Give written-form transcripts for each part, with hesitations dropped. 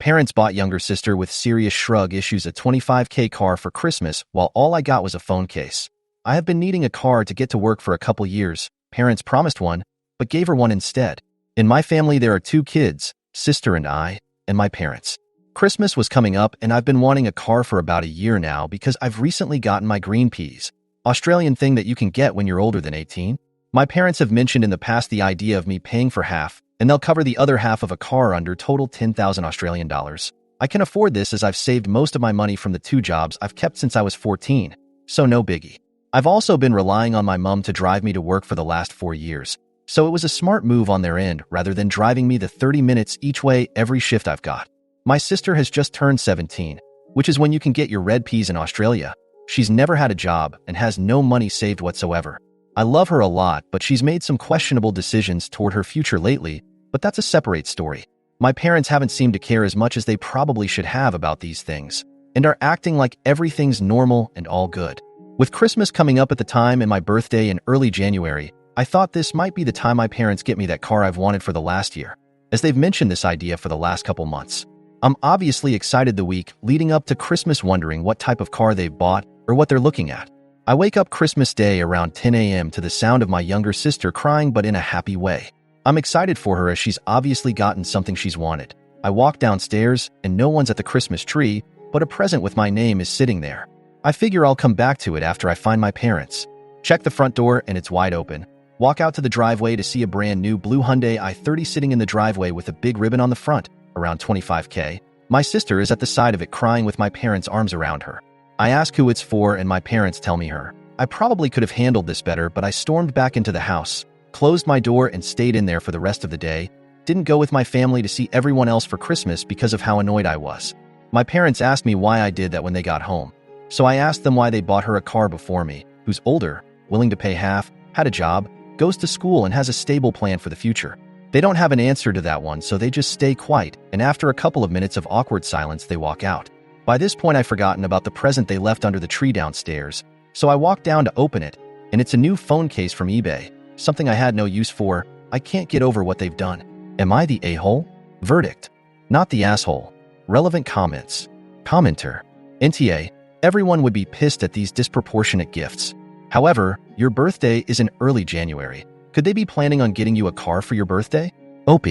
Parents bought younger sister with serious shrug issues a 25K car for Christmas while all I got was a phone case. I have been needing a car to get to work for a couple years. Parents promised one, but gave her one instead. In my family, there are 2 kids, sister and I, and my parents. Christmas was coming up and I've been wanting a car for about a year now because I've recently gotten my green peas, Australian thing that you can get when you're older than 18. My parents have mentioned in the past the idea of me paying for half, and they'll cover the other half of a car under total 10,000 Australian dollars. I can afford this as I've saved most of my money from the 2 jobs I've kept since I was 14, so no biggie. I've also been relying on my mum to drive me to work for the last 4 years, so it was a smart move on their end rather than driving me the 30 minutes each way every shift I've got. My sister has just turned 17, which is when you can get your red peas in Australia. She's never had a job and has no money saved whatsoever. I love her a lot, but she's made some questionable decisions toward her future lately, but that's a separate story. My parents haven't seemed to care as much as they probably should have about these things, and are acting like everything's normal and all good. With Christmas coming up at the time and my birthday in early January, I thought this might be the time my parents get me that car I've wanted for the last year, as they've mentioned this idea for the last couple months. I'm obviously excited the week leading up to Christmas, wondering what type of car they've bought or what they're looking at. I wake up Christmas Day around 10 a.m. to the sound of my younger sister crying, but in a happy way. I'm excited for her as she's obviously gotten something she's wanted. I walk downstairs and no one's at the Christmas tree, but a present with my name is sitting there. I figure I'll come back to it after I find my parents. Check the front door and it's wide open. Walk out to the driveway to see a brand new blue Hyundai i30 sitting in the driveway with a big ribbon on the front, around 25K. My sister is at the side of it crying with my parents' arms around her. I ask who it's for and my parents tell me her. I probably could have handled this better, but I stormed back into the house, closed my door and stayed in there for the rest of the day. Didn't go with my family to see everyone else for Christmas because of how annoyed I was. My parents asked me why I did that when they got home. So I asked them why they bought her a car before me, who's older, willing to pay half, had a job, goes to school and has a stable plan for the future. They don't have an answer to that one, so they just stay quiet, and after a couple of minutes of awkward silence, they walk out. By this point, I've forgotten about the present they left under the tree downstairs, so I walk down to open it, and it's a new phone case from eBay, something I had no use for. I can't get over what they've done. Am I the a-hole? Verdict. Not the asshole. Relevant comments. Commenter. NTA. Everyone would be pissed at these disproportionate gifts. However, your birthday is in early January. Could they be planning on getting you a car for your birthday? OP.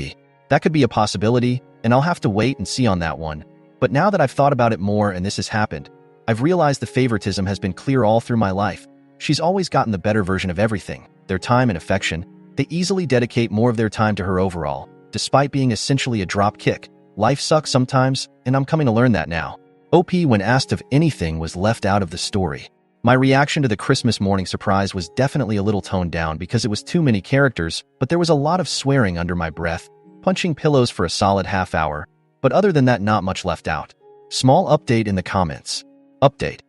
That could be a possibility, and I'll have to wait and see on that one. But now that I've thought about it more and this has happened, I've realized the favoritism has been clear all through my life. She's always gotten the better version of everything, their time and affection. They easily dedicate more of their time to her overall, despite being essentially a drop kick. Life sucks sometimes, and I'm coming to learn that now. OP, when asked if anything was left out of the story. My reaction to the Christmas morning surprise was definitely a little toned down because it was too many characters, but there was a lot of swearing under my breath, punching pillows for a solid half hour, but other than that, not much left out. Small update in the comments. Update.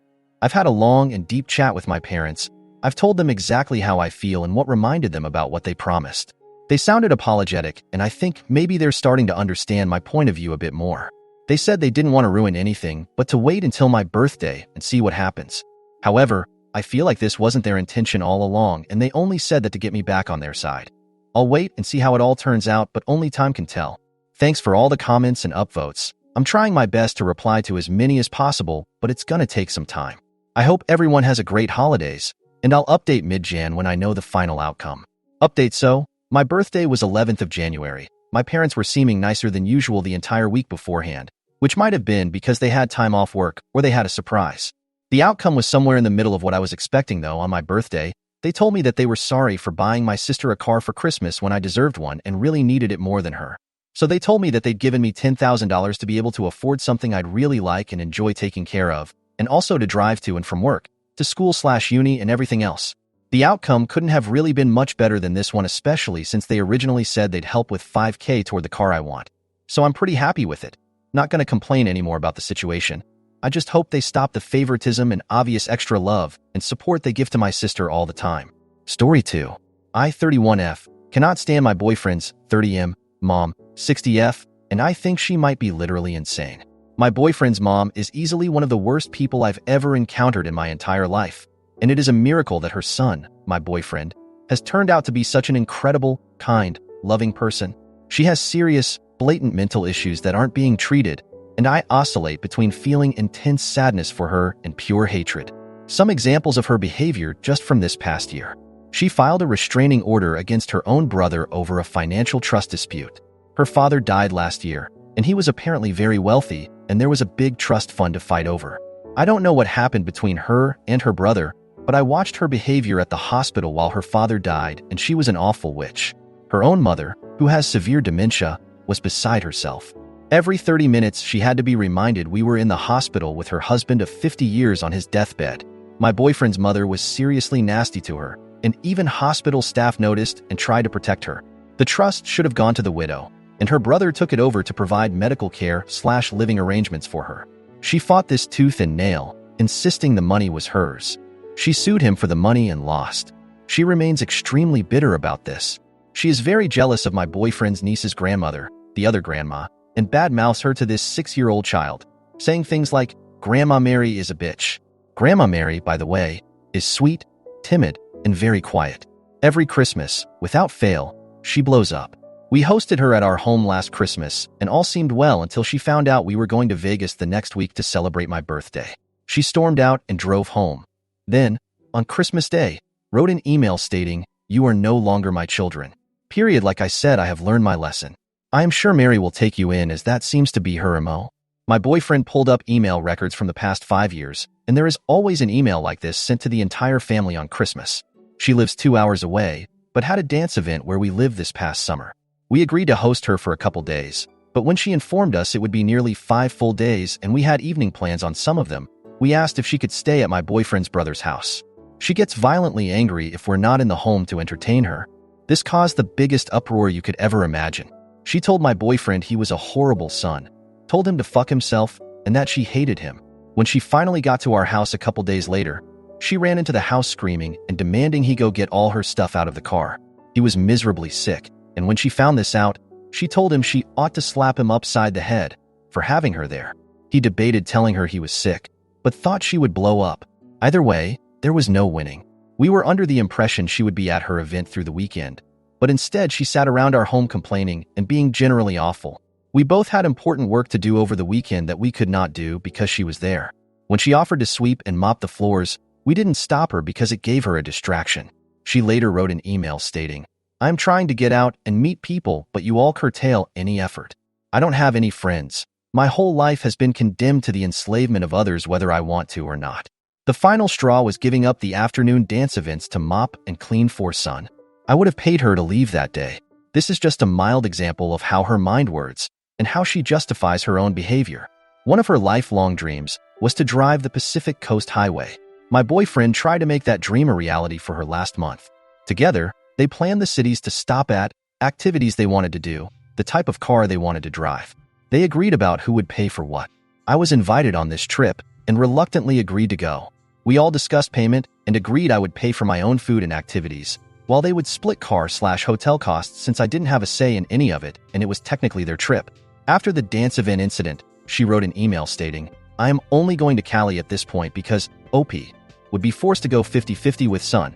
I've had a long and deep chat with my parents. I've told them exactly how I feel and what reminded them about what they promised. They sounded apologetic, and I think maybe they're starting to understand my point of view a bit more. They said they didn't want to ruin anything, but to wait until my birthday and see what happens. However, I feel like this wasn't their intention all along, and they only said that to get me back on their side. I'll wait and see how it all turns out, but only time can tell. Thanks for all the comments and upvotes. I'm trying my best to reply to as many as possible, but it's gonna take some time. I hope everyone has a great holidays, and I'll update mid-Jan when I know the final outcome. Update. So, my birthday was 11th of January. My parents were seeming nicer than usual the entire week beforehand, which might have been because they had time off work or they had a surprise. The outcome was somewhere in the middle of what I was expecting, though. On my birthday, they told me that they were sorry for buying my sister a car for Christmas when I deserved one and really needed it more than her. So they told me that they'd given me $10,000 to be able to afford something I'd really like and enjoy taking care of, and also to drive to and from work, to school/uni and everything else. The outcome couldn't have really been much better than this one, especially since they originally said they'd help with $5K toward the car I want. So I'm pretty happy with it. Not gonna complain anymore about the situation. I just hope they stop the favoritism and obvious extra love and support they give to my sister all the time. Story 2. I, 31F, cannot stand my boyfriend's 30M mom, 60F, and I think she might be literally insane. My boyfriend's mom is easily one of the worst people I've ever encountered in my entire life, and it is a miracle that her son, my boyfriend, has turned out to be such an incredible, kind, loving person. She has serious, blatant mental issues that aren't being treated, and I oscillate between feeling intense sadness for her and pure hatred. Some examples of her behavior just from this past year. She filed a restraining order against her own brother over a financial trust dispute. Her father died last year, and he was apparently very wealthy, and there was a big trust fund to fight over. I don't know what happened between her and her brother, but I watched her behavior at the hospital while her father died, and she was an awful witch. Her own mother, who has severe dementia, was beside herself. Every 30 minutes, she had to be reminded we were in the hospital with her husband of 50 years on his deathbed. My boyfriend's mother was seriously nasty to her, and even hospital staff noticed and tried to protect her. The trust should have gone to the widow, and her brother took it over to provide medical care/living arrangements for her. She fought this tooth and nail, insisting the money was hers. She sued him for the money and lost. She remains extremely bitter about this. She is very jealous of my boyfriend's niece's grandmother, the other grandma, and badmouths her to this 6-year-old child, saying things like, "Grandma Mary is a bitch." Grandma Mary, by the way, is sweet, timid, and very quiet. Every Christmas, without fail, she blows up. We hosted her at our home last Christmas, and all seemed well until she found out we were going to Vegas the next week to celebrate my birthday. She stormed out and drove home. Then, on Christmas Day, wrote an email stating, "You are no longer my children." Period. Like I said, I have learned my lesson. I am sure Mary will take you in, as that seems to be her MO. My boyfriend pulled up email records from the past 5 years, and there is always an email like this sent to the entire family on Christmas. She lives 2 hours away, but had a dance event where we lived this past summer. We agreed to host her for a couple days, but when she informed us it would be nearly 5 full days and we had evening plans on some of them, we asked if she could stay at my boyfriend's brother's house. She gets violently angry if we're not in the home to entertain her. This caused the biggest uproar you could ever imagine. She told my boyfriend he was a horrible son, told him to fuck himself, and that she hated him. When she finally got to our house a couple days later, she ran into the house screaming and demanding he go get all her stuff out of the car. He was miserably sick, and when she found this out, she told him she ought to slap him upside the head for having her there. He debated telling her he was sick, but thought she would blow up. Either way, there was no winning. We were under the impression she would be at her event through the weekend, but instead she sat around our home complaining and being generally awful. We both had important work to do over the weekend that we could not do because she was there. When she offered to sweep and mop the floors, we didn't stop her because it gave her a distraction. She later wrote an email stating, "I'm trying to get out and meet people, but you all curtail any effort. I don't have any friends. My whole life has been condemned to the enslavement of others whether I want to or not." The final straw was giving up the afternoon dance events to mop and clean for son. I would have paid her to leave that day. This is just a mild example of how her mind works and how she justifies her own behavior. One of her lifelong dreams was to drive the Pacific Coast Highway. My boyfriend tried to make that dream a reality for her last month. Together, they planned the cities to stop at, activities they wanted to do, the type of car they wanted to drive. They agreed about who would pay for what. I was invited on this trip and reluctantly agreed to go. We all discussed payment and agreed I would pay for my own food and activities, while they would split car/hotel costs since I didn't have a say in any of it and it was technically their trip. After the dance event incident, she wrote an email stating, "I am only going to Cali at this point because OP would be forced to go 50-50 with son,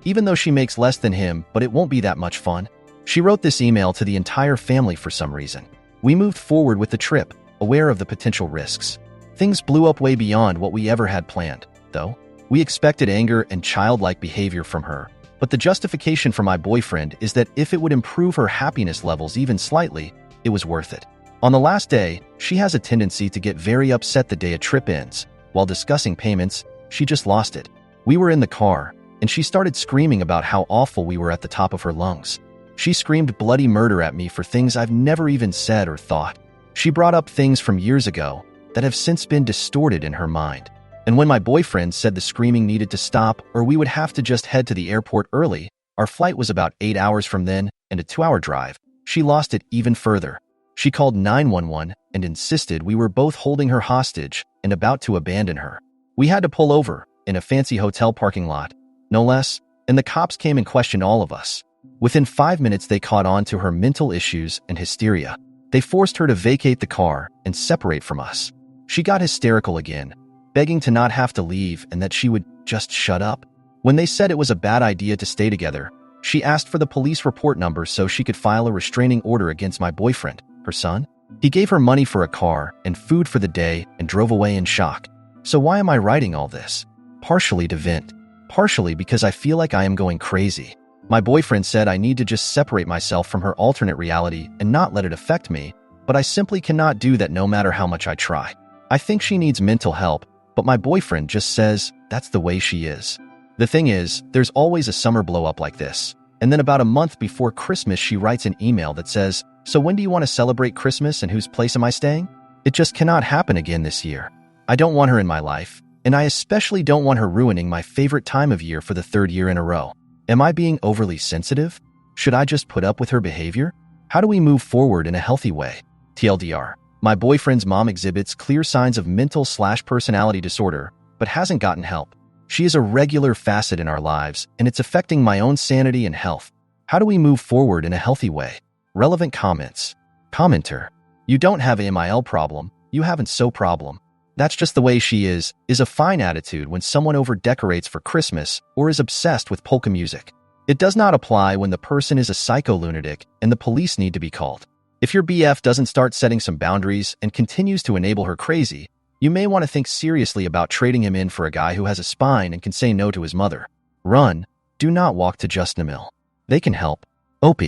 even though she makes less than him, but it won't be that much fun." She wrote this email to the entire family for some reason. We moved forward with the trip, aware of the potential risks. Things blew up way beyond what we ever had planned, though. We expected anger and childlike behavior from her, but the justification for my boyfriend is that if it would improve her happiness levels even slightly, it was worth it. On the last day, she has a tendency to get very upset the day a trip ends. While discussing payments, she just lost it. We were in the car, and she started screaming about how awful we were at the top of her lungs. She screamed bloody murder at me for things I've never even said or thought. She brought up things from years ago that have since been distorted in her mind. And when my boyfriend said the screaming needed to stop or we would have to just head to the airport early, our flight was about 8 hours from then and a 2-hour drive, she lost it even further. She called 911 and insisted we were both holding her hostage and about to abandon her. We had to pull over in a fancy hotel parking lot, no less, and the cops came and questioned all of us. Within 5 minutes, they caught on to her mental issues and hysteria. They forced her to vacate the car and separate from us. She got hysterical again, begging to not have to leave and that she would just shut up. When they said it was a bad idea to stay together, she asked for the police report number so she could file a restraining order against my boyfriend, her son. He gave her money for a car and food for the day and drove away in shock. So why am I writing all this? Partially to vent. Partially because I feel like I am going crazy. My boyfriend said I need to just separate myself from her alternate reality and not let it affect me, but I simply cannot do that no matter how much I try. I think she needs mental help, but my boyfriend just says that's the way she is. The thing is, there's always a summer blow-up like this. And then about a month before Christmas, she writes an email that says, "So when do you want to celebrate Christmas and whose place am I staying?" It just cannot happen again this year. I don't want her in my life, and I especially don't want her ruining my favorite time of year for the third year in a row. Am I being overly sensitive? Should I just put up with her behavior? How do we move forward in a healthy way? TLDR. My boyfriend's mom exhibits clear signs of mental/personality disorder, but hasn't gotten help. She is a regular facet in our lives, and it's affecting my own sanity and health. How do we move forward in a healthy way? Relevant comments. Commenter. You don't have a MIL problem, you haven't so problem. That's just the way she is a fine attitude when someone over-decorates for Christmas or is obsessed with polka music. It does not apply when the person is a psycho-lunatic and the police need to be called. If your BF doesn't start setting some boundaries and continues to enable her crazy, you may want to think seriously about trading him in for a guy who has a spine and can say no to his mother. Run. Do not walk to Justin Mill. They can help. OP.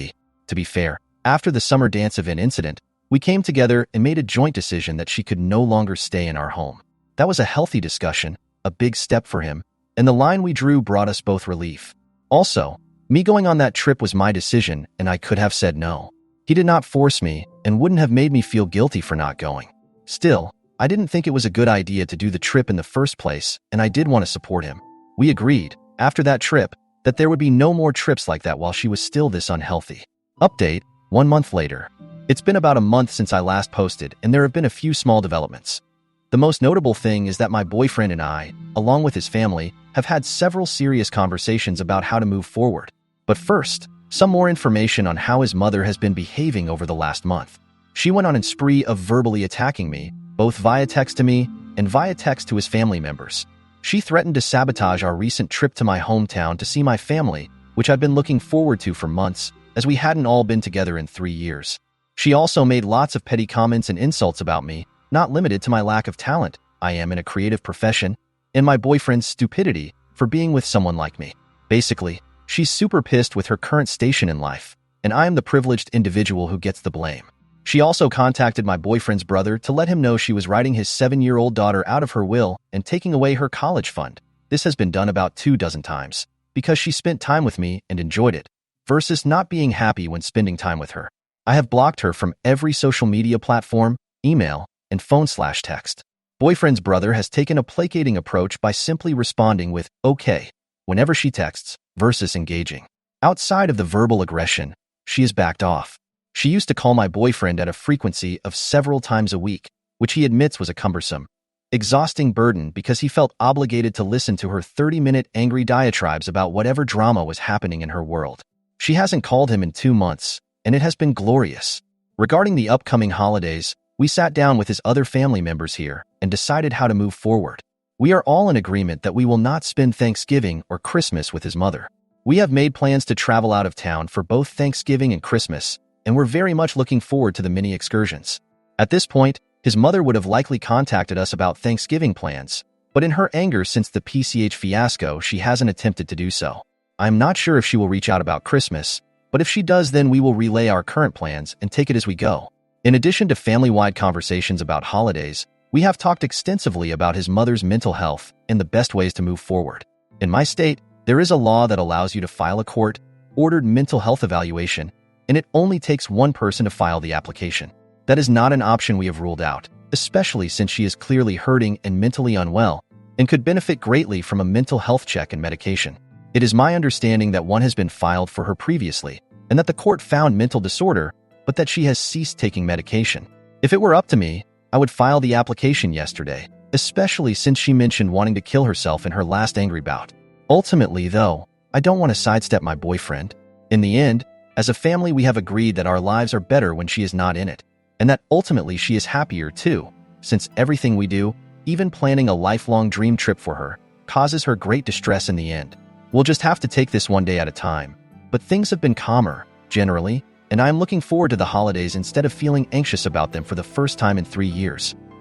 To be fair, after the summer dance event incident, we came together and made a joint decision that she could no longer stay in our home. That was a healthy discussion, a big step for him, and the line we drew brought us both relief. Also, me going on that trip was my decision, and I could have said no. He did not force me and wouldn't have made me feel guilty for not going. Still, I didn't think it was a good idea to do the trip in the first place, and I did want to support him. We agreed, after that trip, that there would be no more trips like that while she was still this unhealthy. Update, 1 month later. It's been about a month since I last posted, and there have been a few small developments. The most notable thing is that my boyfriend and I, along with his family, have had several serious conversations about how to move forward. But first, some more information on how his mother has been behaving over the last month. She went on a spree of verbally attacking me, both via text to me and via text to his family members. She threatened to sabotage our recent trip to my hometown to see my family, which I'd been looking forward to for months, as we hadn't all been together in 3 years. She also made lots of petty comments and insults about me, not limited to my lack of talent, I am in a creative profession, and my boyfriend's stupidity for being with someone like me. Basically, she's super pissed with her current station in life, and I am the privileged individual who gets the blame. She also contacted my boyfriend's brother to let him know she was writing his 7-year-old daughter out of her will and taking away her college fund. This has been done about 24 times, because she spent time with me and enjoyed it, versus not being happy when spending time with her. I have blocked her from every social media platform, email, and phone/text. Boyfriend's brother has taken a placating approach by simply responding with "okay" whenever she texts, versus engaging. Outside of the verbal aggression, she has backed off. She used to call my boyfriend at a frequency of several times a week, which he admits was a cumbersome, exhausting burden because he felt obligated to listen to her 30-minute angry diatribes about whatever drama was happening in her world. She hasn't called him in 2 months, and it has been glorious. Regarding the upcoming holidays, we sat down with his other family members here and decided how to move forward. We are all in agreement that we will not spend Thanksgiving or Christmas with his mother. We have made plans to travel out of town for both Thanksgiving and Christmas, and we're very much looking forward to the mini excursions. At this point, his mother would have likely contacted us about Thanksgiving plans, but in her anger since the PCH fiasco, she hasn't attempted to do so. I'm not sure if she will reach out about Christmas, but if she does, then we will relay our current plans and take it as we go. In addition to family-wide conversations about holidays, we have talked extensively about his mother's mental health and the best ways to move forward. In my state, there is a law that allows you to file a court-ordered mental health evaluation, and it only takes one person to file the application. That is not an option we have ruled out, especially since she is clearly hurting and mentally unwell, and could benefit greatly from a mental health check and medication. It is my understanding that one has been filed for her previously, and that the court found mental disorder, but that she has ceased taking medication. If it were up to me, I would file the application yesterday, especially since she mentioned wanting to kill herself in her last angry bout. Ultimately, though, I don't want to sidestep my boyfriend. In the end, as a family, we have agreed that our lives are better when she is not in it, and that ultimately she is happier too, since everything we do, even planning a lifelong dream trip for her, causes her great distress in the end. We'll just have to take this one day at a time, but things have been calmer, generally, and I am looking forward to the holidays instead of feeling anxious about them for the first time in 3 years.